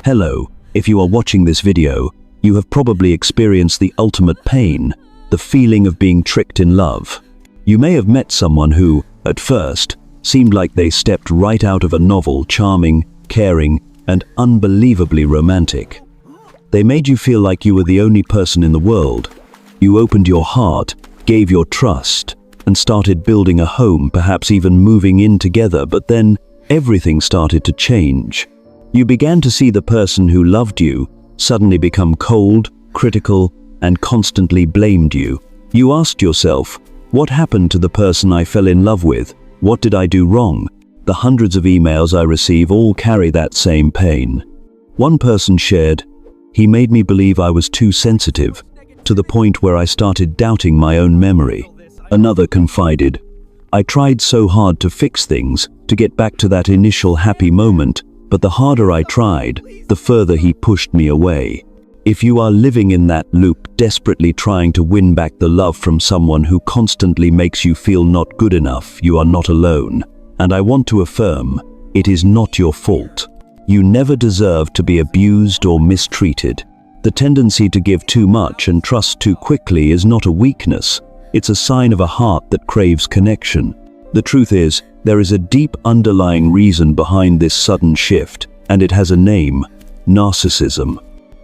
Hello, if you are watching this video, you have probably experienced the ultimate pain, the feeling of being tricked in love. You may have met someone who, at first, seemed like they stepped right out of a novel, charming, caring, and unbelievably romantic. They made you feel like you were the only person in the world. You opened your heart, gave your trust, and started building a home, perhaps even moving in together, but then everything started to change. You began to see the person who loved you suddenly become cold, critical, and constantly blamed you. You asked yourself, what happened to the person I fell in love with? What did I do wrong? The hundreds of emails I receive all carry that same pain. One person shared, "He made me believe I was too sensitive, to the point where I started doubting my own memory." Another confided, "I tried so hard to fix things, to get back to that initial happy moment, but the harder I tried, the further he pushed me away." If you are living in that loop, desperately trying to win back the love from someone who constantly makes you feel not good enough, you are not alone. And I want to affirm, it is not your fault. You never deserve to be abused or mistreated. The tendency to give too much and trust too quickly is not a weakness. It's a sign of a heart that craves connection. The truth is, there is a deep underlying reason behind this sudden shift, and it has a name: narcissism.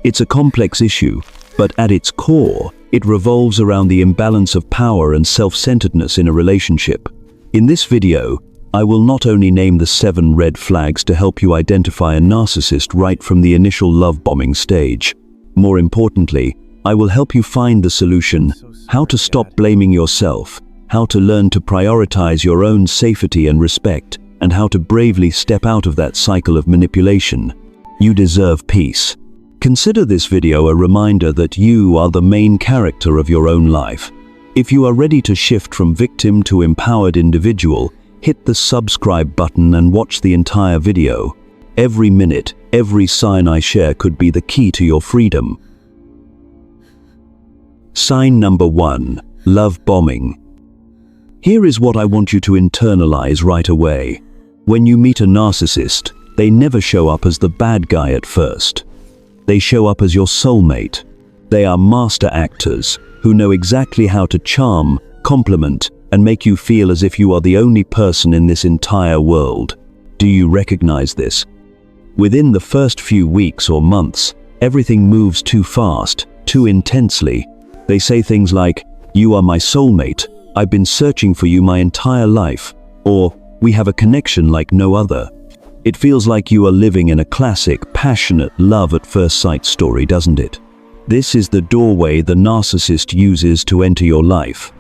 It's a complex issue, but at its core, it revolves around the imbalance of power and self-centeredness in a relationship. In this video, I will not only name the 7 red flags to help you identify a narcissist right from the initial love bombing stage. More importantly, I will help you find the solution: how to stop blaming yourself, how to learn to prioritize your own safety and respect, and how to bravely step out of that cycle of manipulation. You deserve peace. Consider this video a reminder that you are the main character of your own life. If you are ready to shift from victim to empowered individual, hit the subscribe button and watch the entire video. Every minute, every sign I share could be the key to your freedom. Sign number 1: love bombing. Here is what I want you to internalize right away. When you meet a narcissist, they never show up as the bad guy at first. They show up as your soulmate. They are master actors who know exactly how to charm, compliment, and make you feel as if you are the only person in this entire world. Do you recognize this? Within the first few weeks or months, everything moves too fast, too intensely. They say things like, "You are my soulmate, I've been searching for you my entire life," or "We have a connection like no other." It feels like you are living in a classic, passionate love at first sight story, doesn't it? This is the doorway the narcissist uses to enter your life.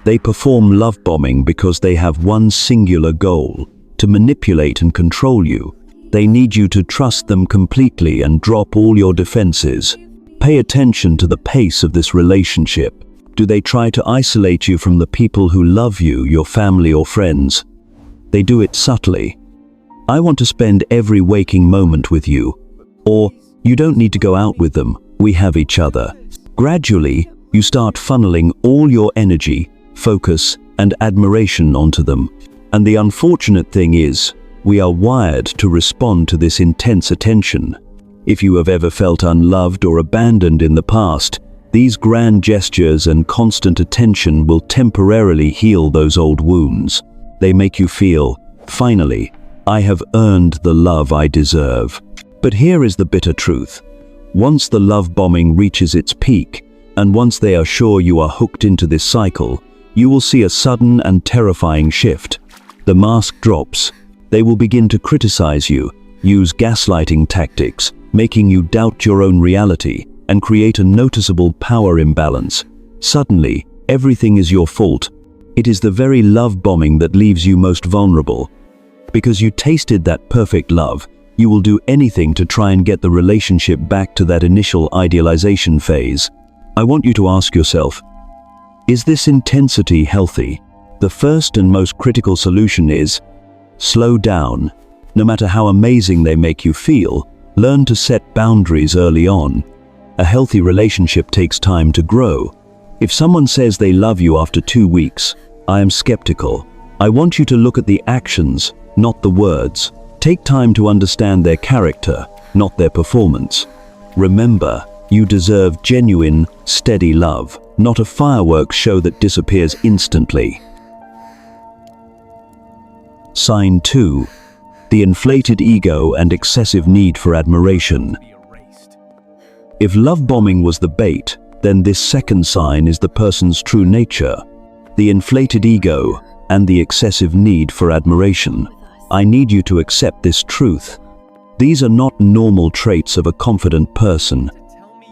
They perform love bombing because they have one singular goal: to manipulate and control you. They need you to trust them completely and drop all your defenses. Pay attention to the pace of this relationship. Do they try to isolate you from the people who love you, your family or friends? They do it subtly. "I want to spend every waking moment with you," or "You don't need to go out with them, we have each other." Gradually, you start funneling all your energy, focus, and admiration onto them. And the unfortunate thing is, we are wired to respond to this intense attention. If you have ever felt unloved or abandoned in the past, these grand gestures and constant attention will temporarily heal those old wounds. They make you feel, finally, I have earned the love I deserve. But here is the bitter truth. Once the love bombing reaches its peak, and once they are sure you are hooked into this cycle, you will see a sudden and terrifying shift. The mask drops. They will begin to criticize you, use gaslighting tactics, making you doubt your own reality, and create a noticeable power imbalance. Suddenly, everything is your fault. It is the very love bombing that leaves you most vulnerable. Because you tasted that perfect love, you will do anything to try and get the relationship back to that initial idealization phase. I want you to ask yourself, is this intensity healthy? The first and most critical solution is, slow down. No matter how amazing they make you feel, learn to set boundaries early on. A healthy relationship takes time to grow. If someone says they love you after 2 weeks, I am skeptical. I want you to look at the actions, not the words. Take time to understand their character, not their performance. Remember, you deserve genuine, steady love, not a fireworks show that disappears instantly. Sign 2. The inflated ego and excessive need for admiration. If love bombing was the bait, then this second sign is the person's true nature, the inflated ego and the excessive need for admiration. I need you to accept this truth. These are not normal traits of a confident person.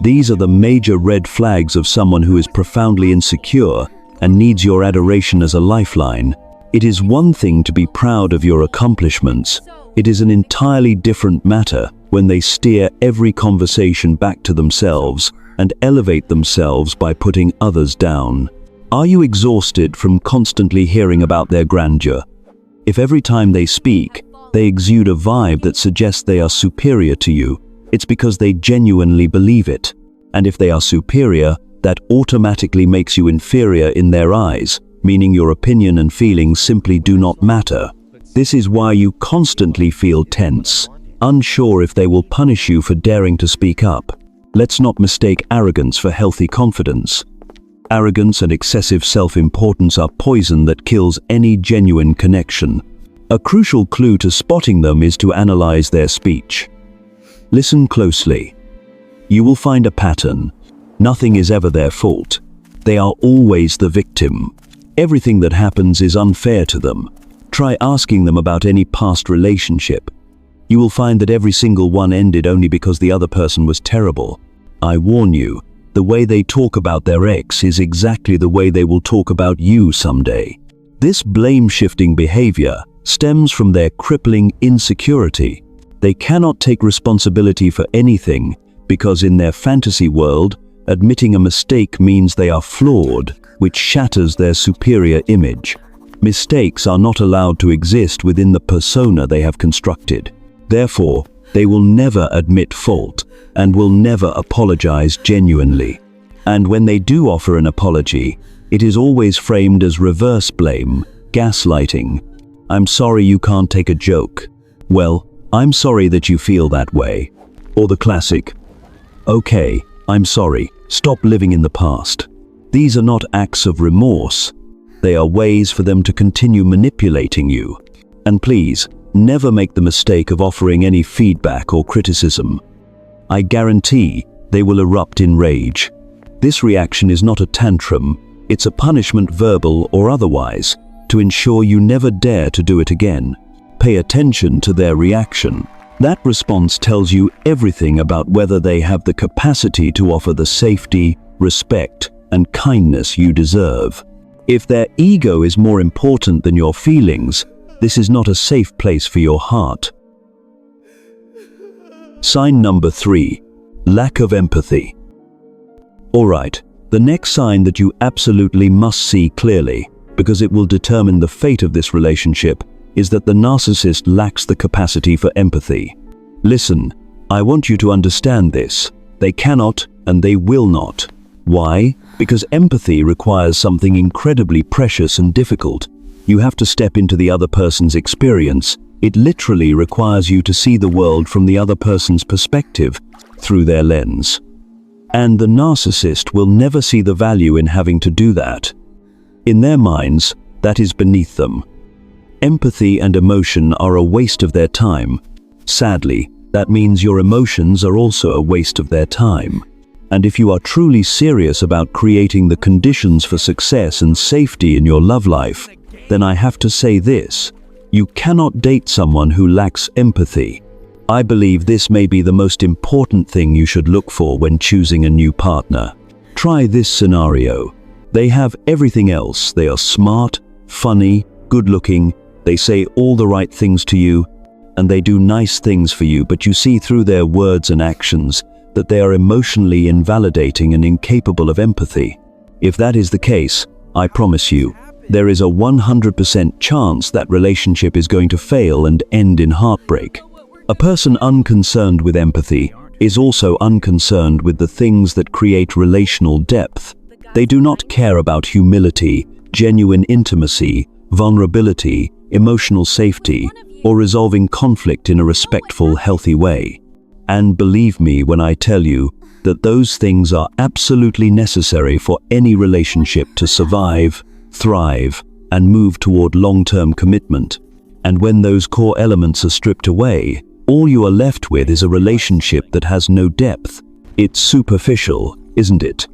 These are the major red flags of someone who is profoundly insecure and needs your adoration as a lifeline. It is one thing to be proud of your accomplishments. It is an entirely different matter when they steer every conversation back to themselves and elevate themselves by putting others down. Are you exhausted from constantly hearing about their grandeur? If every time they speak, they exude a vibe that suggests they are superior to you, it's because they genuinely believe it. And if they are superior, that automatically makes you inferior in their eyes, meaning your opinion and feelings simply do not matter. This is why you constantly feel tense, unsure if they will punish you for daring to speak up. Let's not mistake arrogance for healthy confidence. Arrogance and excessive self-importance are poison that kills any genuine connection. A crucial clue to spotting them is to analyze their speech. Listen closely. You will find a pattern. Nothing is ever their fault. They are always the victim. Everything that happens is unfair to them. Try asking them about any past relationship. You will find that every single one ended only because the other person was terrible. I warn you, the way they talk about their ex is exactly the way they will talk about you someday. This blame-shifting behavior stems from their crippling insecurity. They cannot take responsibility for anything because in their fantasy world, admitting a mistake means they are flawed, which shatters their superior image. Mistakes are not allowed to exist within the persona they have constructed. Therefore, they will never admit fault and will never apologize genuinely. And when they do offer an apology, it is always framed as reverse blame, gaslighting. I'm sorry you can't take a joke. Well, I'm sorry that you feel that way. Or the classic, okay, I'm sorry, stop living in the past. These are not acts of remorse. They are ways for them to continue manipulating you. And please, never make the mistake of offering any feedback or criticism. I guarantee they will erupt in rage. This reaction is not a tantrum, it's a punishment, verbal or otherwise, to ensure you never dare to do it again. Pay attention to their reaction. That response tells you everything about whether they have the capacity to offer the safety, respect, and kindness you deserve. If their ego is more important than your feelings, this is not a safe place for your heart. Sign number 3. Lack of empathy. Alright, the next sign that you absolutely must see clearly, because it will determine the fate of this relationship, is that the narcissist lacks the capacity for empathy. Listen, I want you to understand this. They cannot and they will not. Why? Because empathy requires something incredibly precious and difficult. You have to step into the other person's experience. It literally requires you to see the world from the other person's perspective, through their lens. And the narcissist will never see the value in having to do that. In their minds, that is beneath them. Empathy and emotion are a waste of their time. Sadly, that means your emotions are also a waste of their time. And if you are truly serious about creating the conditions for success and safety in your love life, then I have to say this: you cannot date someone who lacks empathy. I believe this may be the most important thing you should look for when choosing a new partner. Try this scenario. They have everything else. They are smart, funny, good-looking, they say all the right things to you, and they do nice things for you, but you see through their words and actions that they are emotionally invalidating and incapable of empathy. If that is the case, I promise you, there is a 100% chance that relationship is going to fail and end in heartbreak. A person unconcerned with empathy is also unconcerned with the things that create relational depth. They do not care about humility, genuine intimacy, vulnerability, emotional safety, or resolving conflict in a respectful, healthy way. And believe me when I tell you that those things are absolutely necessary for any relationship to survive, thrive, and move toward long-term commitment. And when those core elements are stripped away, all you are left with is a relationship that has no depth. It's superficial, isn't it?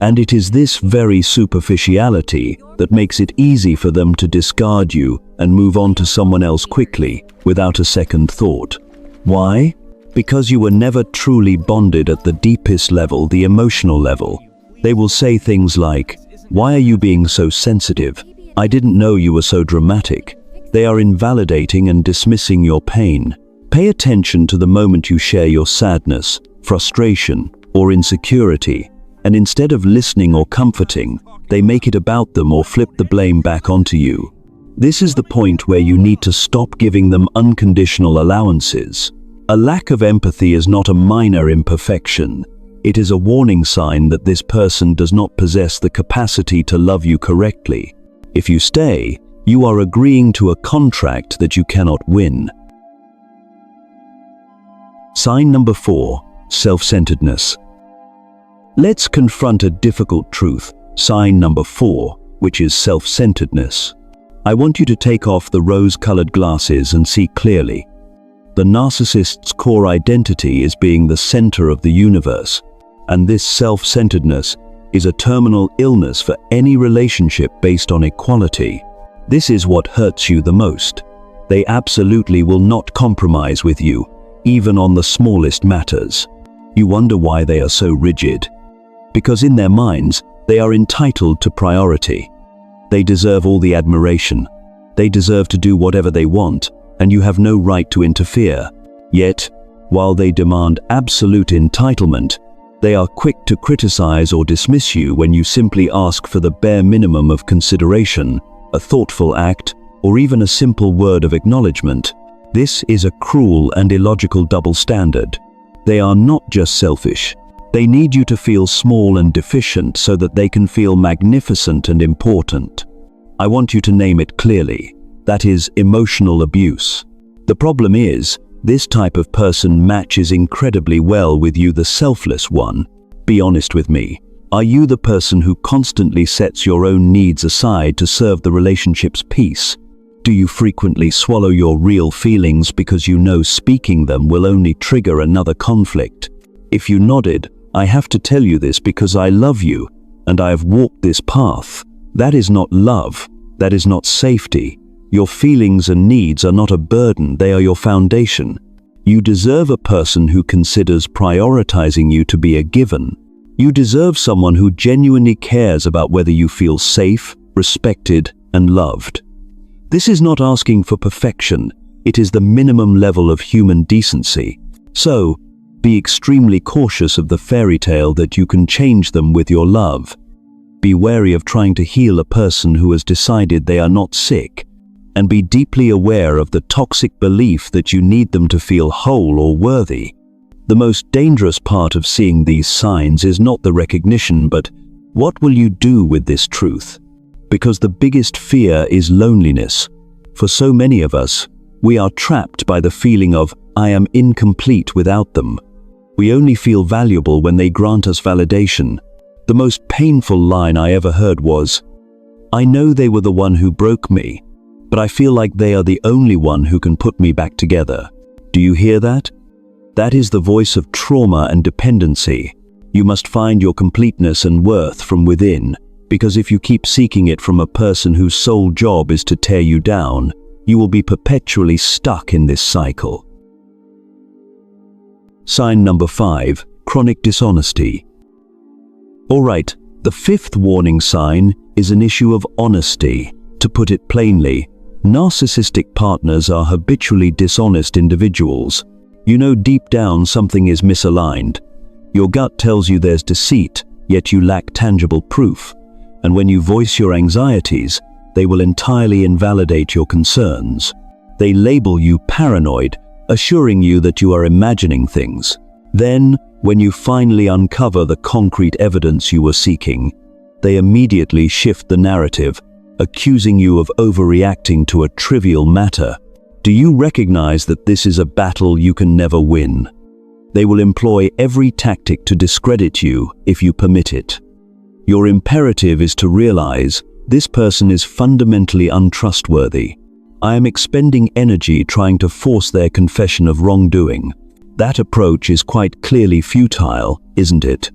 And it is this very superficiality that makes it easy for them to discard you and move on to someone else quickly, without a second thought. Why? Because you were never truly bonded at the deepest level, the emotional level. They will say things like, "Why are you being so sensitive? I didn't know you were so dramatic." They are invalidating and dismissing your pain. Pay attention to the moment you share your sadness, frustration, or insecurity, and instead of listening or comforting, they make it about them or flip the blame back onto you. This is the point where you need to stop giving them unconditional allowances. A lack of empathy is not a minor imperfection. It is a warning sign that this person does not possess the capacity to love you correctly. If you stay, you are agreeing to a contract that you cannot win. Sign number 4, self-centeredness. Let's confront a difficult truth. Sign number 4, which is self-centeredness. I want you to take off the rose-colored glasses and see clearly. The narcissist's core identity is being the center of the universe, and this self-centeredness is a terminal illness for any relationship based on equality. This is what hurts you the most. They absolutely will not compromise with you, even on the smallest matters. You wonder why they are so rigid. Because in their minds, they are entitled to priority. They deserve all the admiration. They deserve to do whatever they want, and you have no right to interfere. Yet, while they demand absolute entitlement, they are quick to criticize or dismiss you when you simply ask for the bare minimum of consideration, a thoughtful act, or even a simple word of acknowledgement. This is a cruel and illogical double standard. They are not just selfish. They need you to feel small and deficient so that they can feel magnificent and important. I want you to name it clearly. That is emotional abuse. The problem is, this type of person matches incredibly well with you, the selfless one. Be honest with me. Are you the person who constantly sets your own needs aside to serve the relationship's peace? Do you frequently swallow your real feelings because you know speaking them will only trigger another conflict? If you nodded, I have to tell you this because I love you, and I have walked this path. That is not love. That is not safety. Your feelings and needs are not a burden, they are your foundation. You deserve a person who considers prioritizing you to be a given. You deserve someone who genuinely cares about whether you feel safe, respected, and loved. This is not asking for perfection, it is the minimum level of human decency. So, be extremely cautious of the fairy tale that you can change them with your love. Be wary of trying to heal a person who has decided they are not sick, and be deeply aware of the toxic belief that you need them to feel whole or worthy. The most dangerous part of seeing these signs is not the recognition, but what will you do with this truth? Because the biggest fear is loneliness. For so many of us, we are trapped by the feeling of, I am incomplete without them. We only feel valuable when they grant us validation. The most painful line I ever heard was, I know they were the one who broke me, but I feel like they are the only one who can put me back together. Do you hear that? That is the voice of trauma and dependency. You must find your completeness and worth from within, because if you keep seeking it from a person whose sole job is to tear you down, you will be perpetually stuck in this cycle. Sign number 5, chronic dishonesty. Alright, the 5th warning sign is an issue of honesty. To put it plainly, narcissistic partners are habitually dishonest individuals. You know deep down something is misaligned. Your gut tells you there's deceit, yet you lack tangible proof. And when you voice your anxieties, they will entirely invalidate your concerns. They label you paranoid, assuring you that you are imagining things. Then, when you finally uncover the concrete evidence you were seeking, they immediately shift the narrative, accusing you of overreacting to a trivial matter. Do you recognize that this is a battle you can never win? They will employ every tactic to discredit you if you permit it. Your imperative is to realize this person is fundamentally untrustworthy. I am expending energy trying to force their confession of wrongdoing. That approach is quite clearly futile, isn't it?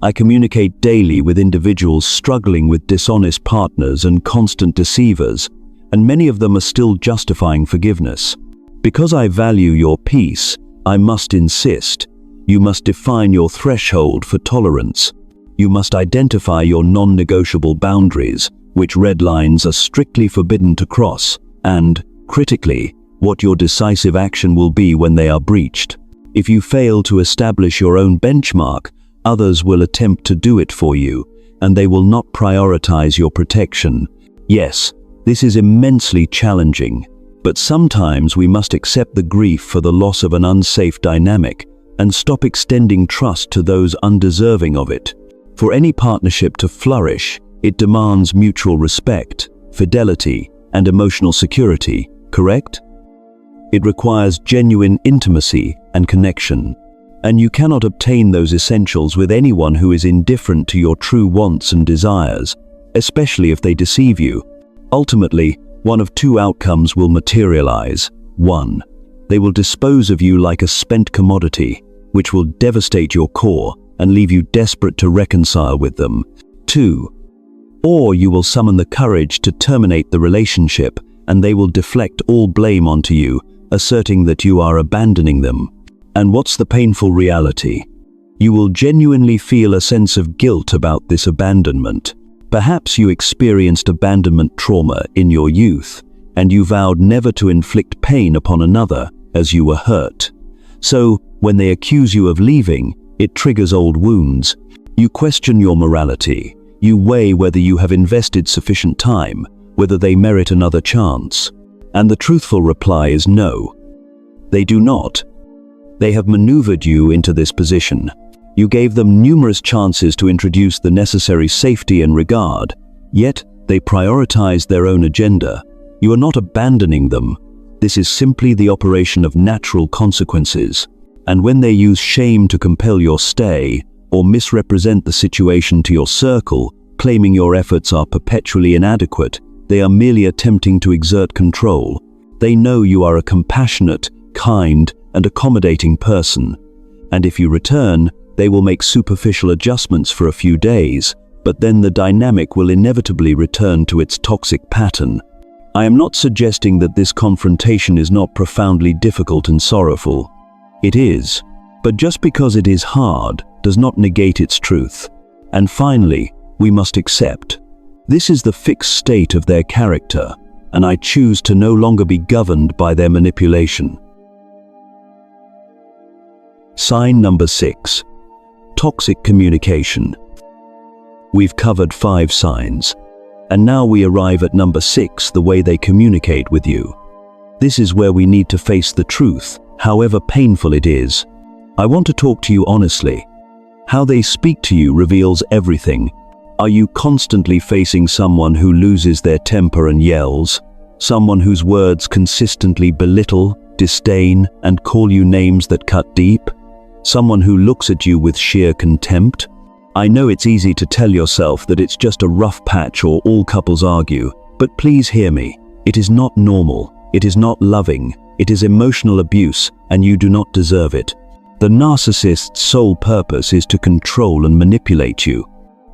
I communicate daily with individuals struggling with dishonest partners and constant deceivers, and many of them are still justifying forgiveness. Because I value your peace, I must insist. You must define your threshold for tolerance. You must identify your non-negotiable boundaries, which red lines are strictly forbidden to cross, and, critically, what your decisive action will be when they are breached. If you fail to establish your own benchmark, others will attempt to do it for you, and they will not prioritize your protection. Yes, this is immensely challenging, but sometimes we must accept the grief for the loss of an unsafe dynamic and stop extending trust to those undeserving of it. For any partnership to flourish, it demands mutual respect, fidelity, and emotional security, correct? It requires genuine intimacy and connection, and you cannot obtain those essentials with anyone who is indifferent to your true wants and desires, especially if they deceive you. Ultimately, one of two outcomes will materialize. 1. They will dispose of you like a spent commodity, which will devastate your core and leave you desperate to reconcile with them. 2. Or you will summon the courage to terminate the relationship, and they will deflect all blame onto you, asserting that you are abandoning them. And what's the painful reality? You will genuinely feel a sense of guilt about this abandonment. Perhaps you experienced abandonment trauma in your youth, and you vowed never to inflict pain upon another as you were hurt. So, when they accuse you of leaving, it triggers old wounds. You question your morality. You weigh whether you have invested sufficient time, whether they merit another chance. And the truthful reply is no. They do not. They have maneuvered you into this position. You gave them numerous chances to introduce the necessary safety and regard, yet they prioritized their own agenda. You are not abandoning them. This is simply the operation of natural consequences. And when they use shame to compel your stay, or misrepresent the situation to your circle, claiming your efforts are perpetually inadequate, they are merely attempting to exert control. They know you are a compassionate, kind, and accommodating person. And if you return, they will make superficial adjustments for a few days, but then the dynamic will inevitably return to its toxic pattern. I am not suggesting that this confrontation is not profoundly difficult and sorrowful. It is, but just because it is hard does not negate its truth. And finally, we must accept. This is the fixed state of their character, and I choose to no longer be governed by their manipulation. Sign number 6. Toxic communication. We've covered 5 signs, and now we arrive at number 6, the way they communicate with you. This is where we need to face the truth, however painful it is. I want to talk to you honestly. How they speak to you reveals everything. Are you constantly facing someone who loses their temper and yells? Someone whose words consistently belittle, disdain, and call you names that cut deep? Someone who looks at you with sheer contempt? I know it's easy to tell yourself that it's just a rough patch or all couples argue, but please hear me. It is not normal. It is not loving. It is emotional abuse, and you do not deserve it. The narcissist's sole purpose is to control and manipulate you.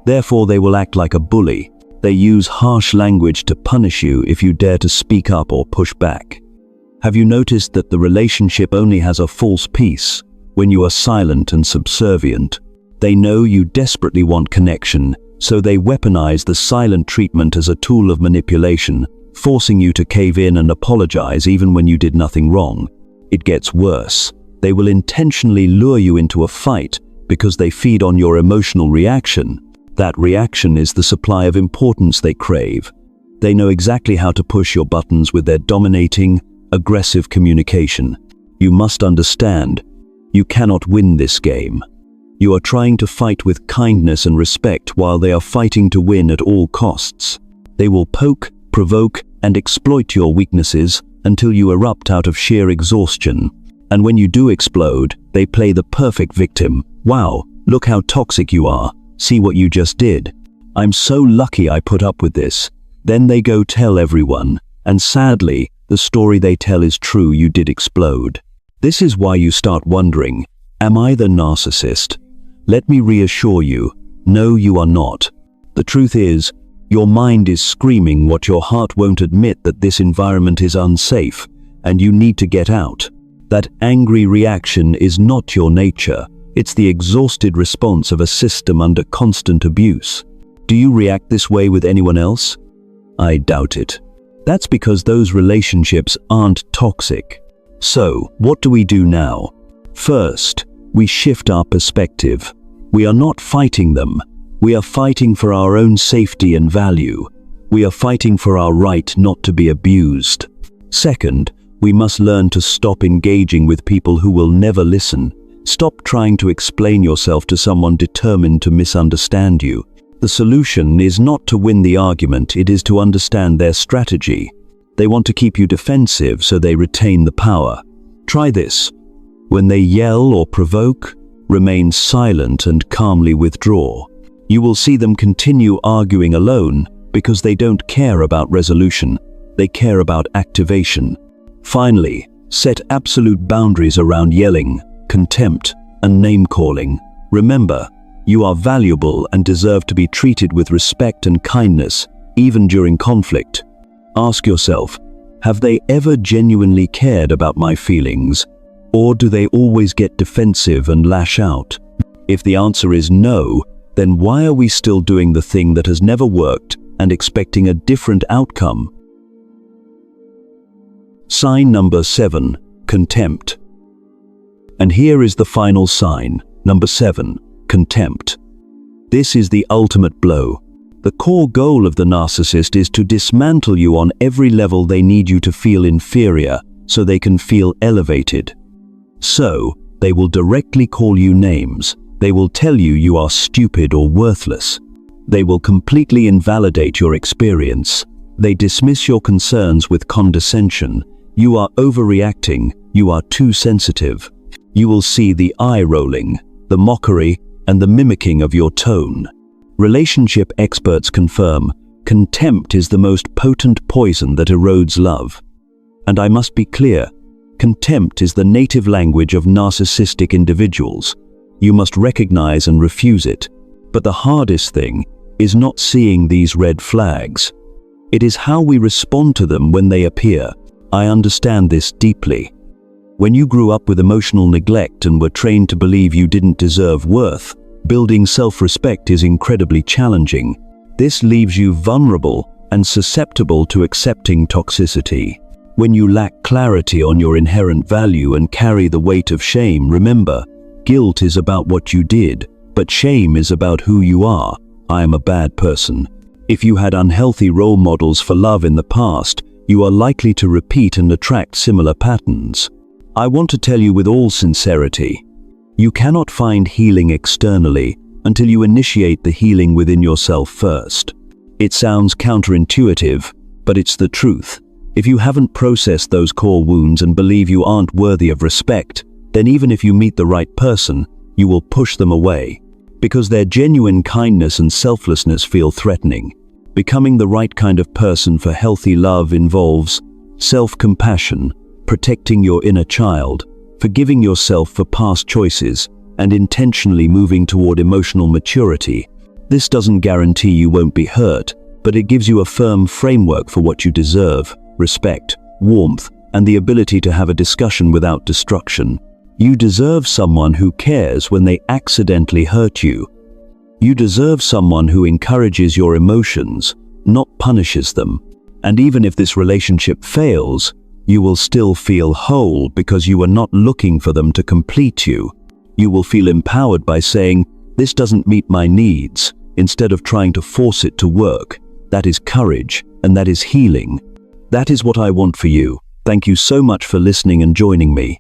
Therefore, they will act like a bully. They use harsh language to punish you if you dare to speak up or push back. Have you noticed that the relationship only has a false peace when you are silent and subservient? They know you desperately want connection, so they weaponize the silent treatment as a tool of manipulation, forcing you to cave in and apologize even when you did nothing wrong. It gets worse. They will intentionally lure you into a fight because they feed on your emotional reaction. That reaction is the supply of importance they crave. They know exactly how to push your buttons with their dominating, aggressive communication. You must understand, you cannot win this game. You are trying to fight with kindness and respect while they are fighting to win at all costs. They will poke, provoke, and exploit your weaknesses until you erupt out of sheer exhaustion. And when you do explode, they play the perfect victim. Wow, look how toxic you are. See what you just did. I'm so lucky I put up with this. Then they go tell everyone. And sadly, the story they tell is true, you did explode. This is why you start wondering, am I the narcissist? Let me reassure you, no, you are not. The truth is, your mind is screaming what your heart won't admit, that this environment is unsafe and you need to get out. That angry reaction is not your nature. It's the exhausted response of a system under constant abuse. Do you react this way with anyone else? I doubt it. That's because those relationships aren't toxic. So, what do we do now? First, we shift our perspective. We are not fighting them. We are fighting for our own safety and value. We are fighting for our right not to be abused. Second, we must learn to stop engaging with people who will never listen. Stop trying to explain yourself to someone determined to misunderstand you. The solution is not to win the argument, it is to understand their strategy. They want to keep you defensive so they retain the power. Try this. When they yell or provoke, remain silent and calmly withdraw. You will see them continue arguing alone because they don't care about resolution. They care about activation. Finally, set absolute boundaries around yelling, contempt, and name-calling. Remember, you are valuable and deserve to be treated with respect and kindness, even during conflict. Ask yourself, have they ever genuinely cared about my feelings? Or do they always get defensive and lash out? If the answer is no, then why are we still doing the thing that has never worked and expecting a different outcome? Sign number 7, contempt. And here is the final sign, number 7, contempt. This is the ultimate blow. The core goal of the narcissist is to dismantle you on every level. They need you to feel inferior so they can feel elevated. So, they will directly call you names. They will tell you you are stupid or worthless. They will completely invalidate your experience. They dismiss your concerns with condescension. You are overreacting. You are too sensitive. You will see the eye rolling, the mockery, and the mimicking of your tone. Relationship experts confirm contempt is the most potent poison that erodes love. And I must be clear, contempt is the native language of narcissistic individuals. You must recognize and refuse it. But the hardest thing is not seeing these red flags. It is how we respond to them when they appear. I understand this deeply. When you grew up with emotional neglect and were trained to believe you didn't deserve worth, building self-respect is incredibly challenging. This leaves you vulnerable and susceptible to accepting toxicity. When you lack clarity on your inherent value and carry the weight of shame, remember, guilt is about what you did, but shame is about who you are. I am a bad person. If you had unhealthy role models for love in the past, you are likely to repeat and attract similar patterns. I want to tell you with all sincerity, you cannot find healing externally until you initiate the healing within yourself first. It sounds counterintuitive, but it's the truth. If you haven't processed those core wounds and believe you aren't worthy of respect, then even if you meet the right person, you will push them away, because their genuine kindness and selflessness feel threatening. Becoming the right kind of person for healthy love involves self-compassion, protecting your inner child, forgiving yourself for past choices, and intentionally moving toward emotional maturity. This doesn't guarantee you won't be hurt, but it gives you a firm framework for what you deserve: respect, warmth, and the ability to have a discussion without destruction. You deserve someone who cares when they accidentally hurt you. You deserve someone who encourages your emotions, not punishes them. And even if this relationship fails, you will still feel whole because you are not looking for them to complete you. You will feel empowered by saying, "This doesn't meet my needs," instead of trying to force it to work. That is courage, and that is healing. That is what I want for you. Thank you so much for listening and joining me.